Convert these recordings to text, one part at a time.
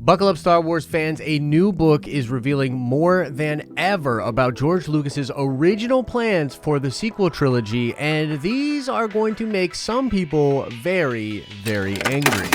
Buckle up, Star Wars fans. A new book is revealing more than ever about George Lucas's original plans for the sequel trilogy, and these are going to make some people very, very angry.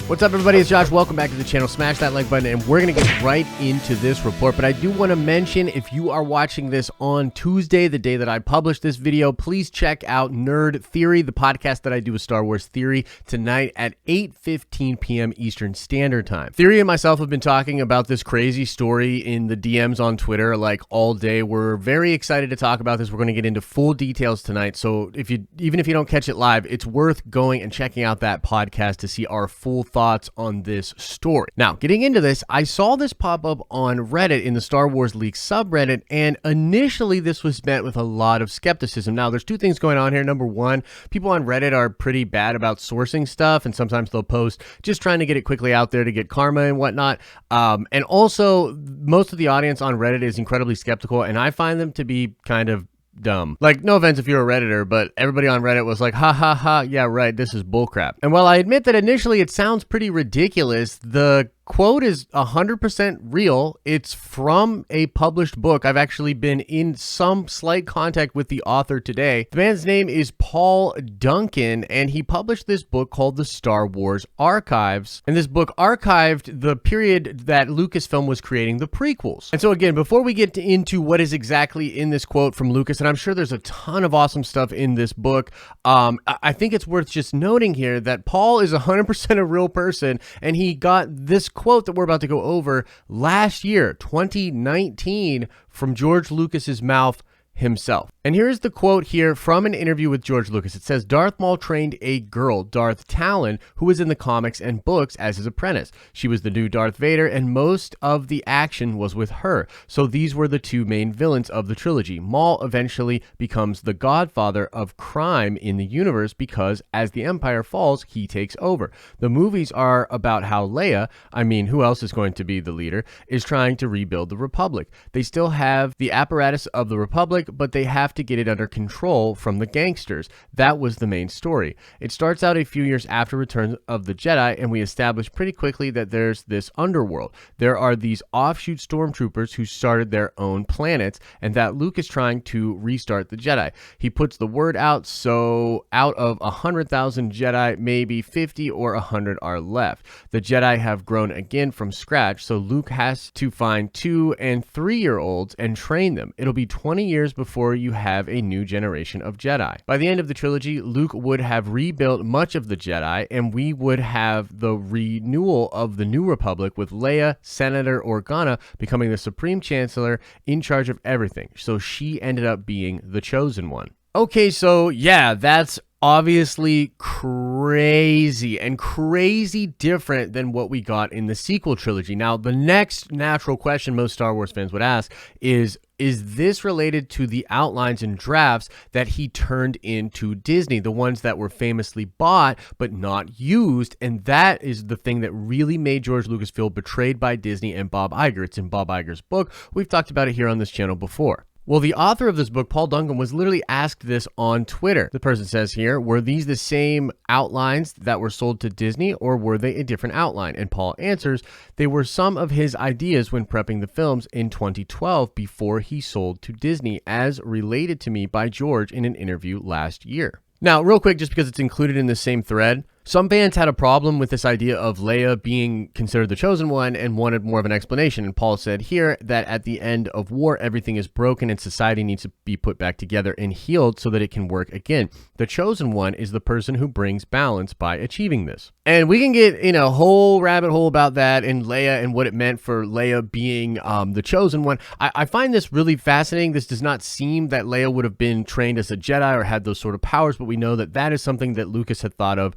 What's up, everybody? It's Josh. Welcome back to the channel. Smash that like button, and we're going to get right into this report. But I do want to mention, if you are watching this on Tuesday, the day that I published this video, please check out Nerd Theory, the podcast that I do with Star Wars Theory, tonight at 8:15 p.m. Eastern Standard Time. Theory and myself have been talking about this crazy story in the DMs on Twitter like all day. We're very excited to talk about this. We're going to get into full details tonight. So even if you don't catch it live, it's worth going and checking out that podcast to see our full thoughts on this story. Now, getting into this, I saw this pop up on Reddit in the Star Wars Leaks subreddit, and initially this was met with a lot of skepticism. Now, there's two things going on here. Number one, people on Reddit are pretty bad about sourcing stuff, and sometimes they'll post just trying to get it quickly out there to get karma and whatnot. And also, most of the audience on Reddit is incredibly skeptical, and I find them to be kind of dumb. Like, no offense if you're a Redditor, but everybody on Reddit was like, ha ha ha, yeah, right, this is bullcrap. And while I admit that initially it sounds pretty ridiculous, the quote is 100% real. It's from a published book. I've actually been in some slight contact with the author today. The man's name is Paul Duncan, and he published this book called The Star Wars Archives. And this book archived the period that Lucasfilm was creating the prequels. And so again, before we get into what is exactly in this quote from Lucas, and I'm sure there's a ton of awesome stuff in this book, I think it's worth just noting here that Paul is 100% a real person, and he got this quote that we're about to go over last year, 2019, from George Lucas's mouth himself. And here's the quote here from an interview with George Lucas. It says, Darth Maul trained a girl, Darth Talon, who was in the comics and books as his apprentice. She was the new Darth Vader, and most of the action was with her. So these were the two main villains of the trilogy. Maul eventually becomes the godfather of crime in the universe because as the Empire falls, he takes over. The movies are about how Leia, I mean, who else is going to be the leader, is trying to rebuild the Republic. They still have the apparatus of the Republic, but they have to get it under control from the gangsters. That was the main story. It starts out a few years after Return of the Jedi, and we establish pretty quickly that there's this underworld. There are these offshoot stormtroopers who started their own planets, and that Luke is trying to restart the Jedi. He puts the word out, so out of 100,000 Jedi, maybe 50 or 100 are left. The Jedi have grown again from scratch, so Luke has to find 2- and 3-year-olds and train them. It'll be 20 years before you have a new generation of Jedi. By the end of the trilogy, Luke would have rebuilt much of the Jedi, and we would have the renewal of the New Republic with Leia, Senator Organa, becoming the Supreme Chancellor in charge of everything. So she ended up being the chosen one. Okay, so yeah, that's obviously crazy and crazy different than what we got in the sequel trilogy. Now, the next natural question most Star Wars fans would ask is this related to the outlines and drafts that he turned into Disney, the ones that were famously bought but not used? And that is the thing that really made George Lucas feel betrayed by Disney and Bob Iger. It's in Bob Iger's book. We've talked about it here on this channel before. Well, the author of this book, Paul Duncan, was literally asked this on Twitter. The person says here, were these the same outlines that were sold to Disney, or were they a different outline? And Paul answers, they were some of his ideas when prepping the films in 2012 before he sold to Disney, as related to me by George in an interview last year. Now, real quick, just because it's included in the same thread, some fans had a problem with this idea of Leia being considered the chosen one and wanted more of an explanation. And Paul said here that at the end of war, everything is broken and society needs to be put back together and healed so that it can work again. The chosen one is the person who brings balance by achieving this. And we can get in a whole rabbit hole about that and Leia and what it meant for Leia being the chosen one. I find this really fascinating. This does not seem that Leia would have been trained as a Jedi or had those sort of powers, but we know that that is something that Lucas had thought of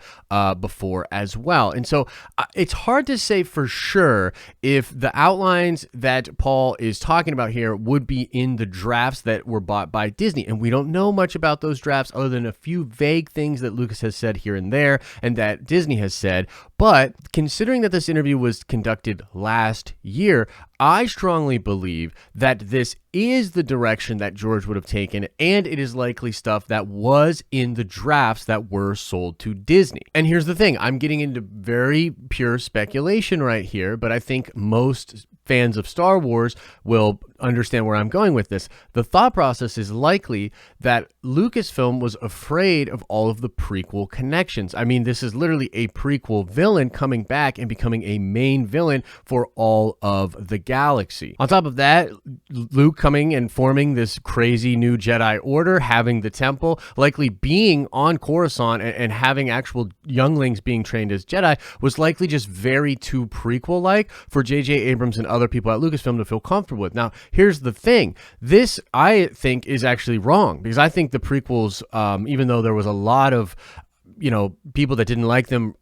before as well. And so it's hard to say for sure if the outlines that Paul is talking about here would be in the drafts that were bought by Disney. And we don't know much about those drafts other than a few vague things that Lucas has said here and there and that Disney has said. But considering that this interview was conducted last year, I strongly believe that this is the direction that George would have taken, and it is likely stuff that was in the drafts that were sold to Disney. And And here's the thing, I'm getting into very pure speculation right here, but I think most fans of Star Wars will understand where I'm going with this. The thought process is likely that Lucasfilm was afraid of all of the prequel connections. I mean, this is literally a prequel villain coming back and becoming a main villain for all of the galaxy. On top of that, Luke coming and forming this crazy new Jedi Order, having the temple, likely being on Coruscant and having actual younglings being trained as Jedi was likely just very too prequel-like for J.J. Abrams and other people at Lucasfilm to feel comfortable with. Now, here's the thing. This, I think, is actually wrong, because I think the prequels, even though there was a lot of people that didn't like them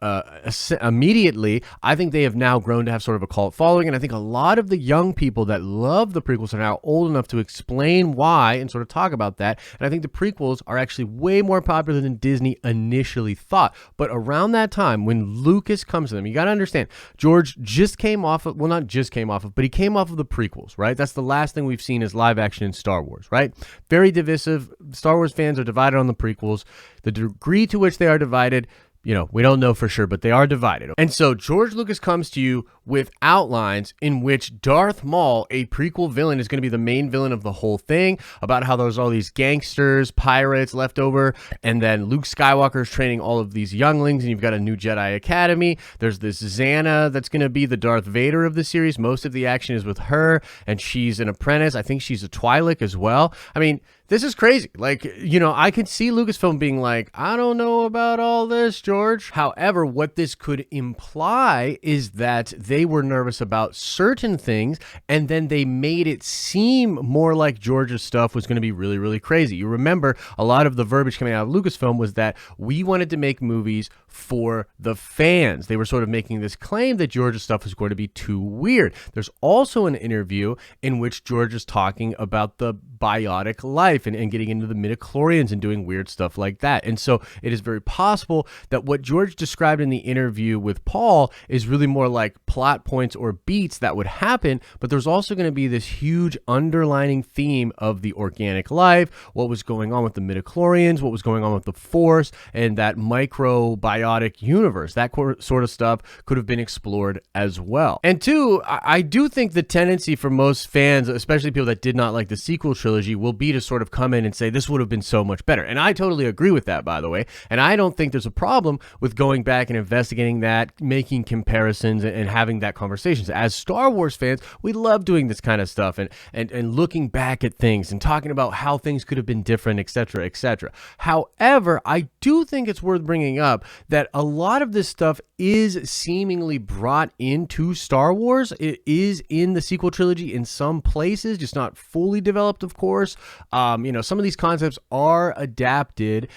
immediately, I think they have now grown to have sort of a cult following, and I think a lot of the young people that love the prequels are now old enough to explain why and sort of talk about that, and I think the prequels are actually way more popular than Disney initially thought. But around that time, when Lucas comes to them, you got to understand, George just came off of, well, not just came off of, but he came off of the prequels, right? That's the last thing we've seen as live action in Star Wars, right? Very divisive. Star Wars fans are divided on the prequels. The degree to which they are divided, we don't know for sure, but they are divided. And so George Lucas comes to you with outlines in which Darth Maul, a prequel villain, is going to be the main villain of the whole thing, about how there's all these gangsters, pirates left over, and then Luke Skywalker is training all of these younglings, and you've got a new Jedi Academy. There's this Xana that's going to be the Darth Vader of the series. Most of the action is with her, and she's an apprentice. I think she's a Twi'lek as well. I mean, this is crazy. Like, I could see Lucasfilm being like, I don't know about all this, George. However, what this could imply is that they were nervous about certain things, and then they made it seem more like George's stuff was going to be really, really crazy. You remember a lot of the verbiage coming out of Lucasfilm was that we wanted to make movies for the fans. They were sort of making this claim that George's stuff was going to be too weird. There's also an interview in which George is talking about the biotic life and getting into the midichlorians and doing weird stuff like that. And so it is very possible that what George described in the interview with Paul is really more like plot points or beats that would happen, but there's also going to be this huge underlining theme of the organic life, what was going on with the midichlorians, what was going on with the Force, and that microbiotic universe. That sort of stuff could have been explored as well. And two, I do think the tendency for most fans, especially people that did not like the sequel trilogy, will be to sort of come in and say this would have been so much better. And I totally agree with that, by the way. And I don't think there's a problem with going back and investigating that, making comparisons, and having that conversations. As Star Wars fans, we love doing this kind of stuff and looking back at things and talking about how things could have been different, etc., etc. However, I do think it's worth bringing up that a lot of this stuff is seemingly brought into Star Wars. It is in the sequel trilogy in some places, just not fully developed, of course. Some of these concepts are adapted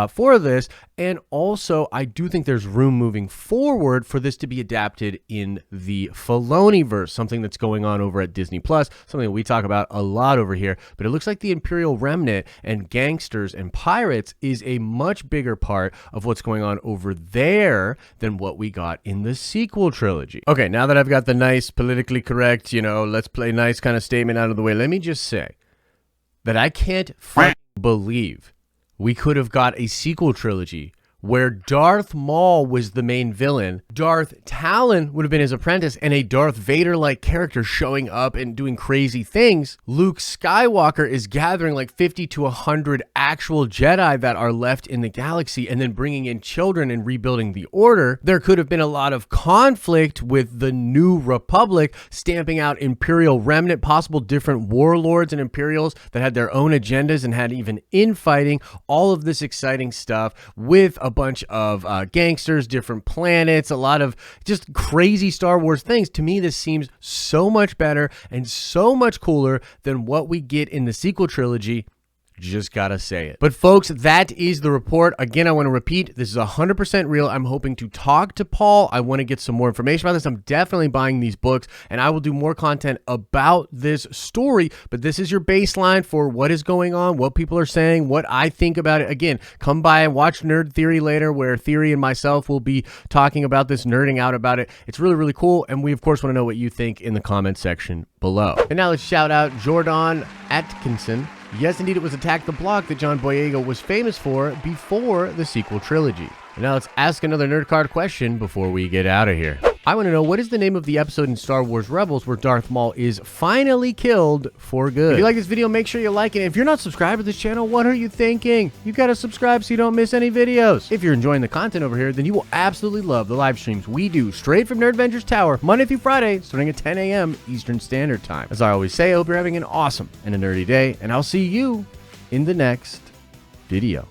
for this, and also I do think there's room moving forward for this to be adapted in the Filoniverse, something that's going on over at Disney Plus, something that we talk about a lot over here. But it looks like the Imperial Remnant and gangsters and pirates is a much bigger part of what's going on over there than what we got in the sequel trilogy. Okay, now that I've got the nice politically correct, let's play nice kind of statement out of the way, let me just say that I can't believe we could have got a sequel trilogy where Darth Maul was the main villain, Darth Talon would have been his apprentice, and a Darth Vader-like character showing up and doing crazy things. Luke Skywalker is gathering like 50 to 100 actual Jedi that are left in the galaxy and then bringing in children and rebuilding the Order. There could have been a lot of conflict with the New Republic stamping out Imperial Remnant, possible different warlords and Imperials that had their own agendas and had even infighting, all of this exciting stuff with a bunch of gangsters, different planets, a lot of just crazy Star Wars things. To me, this seems so much better and so much cooler than what we get in the sequel trilogy. Just gotta say it. But folks, that is the report. Again, I want to repeat, this is 100% real. I'm hoping to talk to Paul. I want to get some more information about this. I'm definitely buying these books, and I will do more content about this story, but this is your baseline for what is going on, what people are saying, what I think about it. Again, come by and watch Nerd Theory later, where Theory and myself will be talking about this, nerding out about it. It's really, really cool, and we, of course, want to know what you think in the comment section below. And now let's shout out Jordan Atkinson, Yes, indeed, it was Attack the Block that John Boyega was famous for before the sequel trilogy. And now let's ask another nerd card question before we get out of here. I want to know, what is the name of the episode in Star Wars Rebels where Darth Maul is finally killed for good? If you like this video, make sure you like it. If you're not subscribed to this channel, what are you thinking? You got to subscribe so you don't miss any videos. If you're enjoying the content over here, then you will absolutely love the live streams we do straight from Nerd Vengers Tower, Monday through Friday, starting at 10 a.m. Eastern Standard Time. As I always say, I hope you're having an awesome and a nerdy day, and I'll see you in the next video.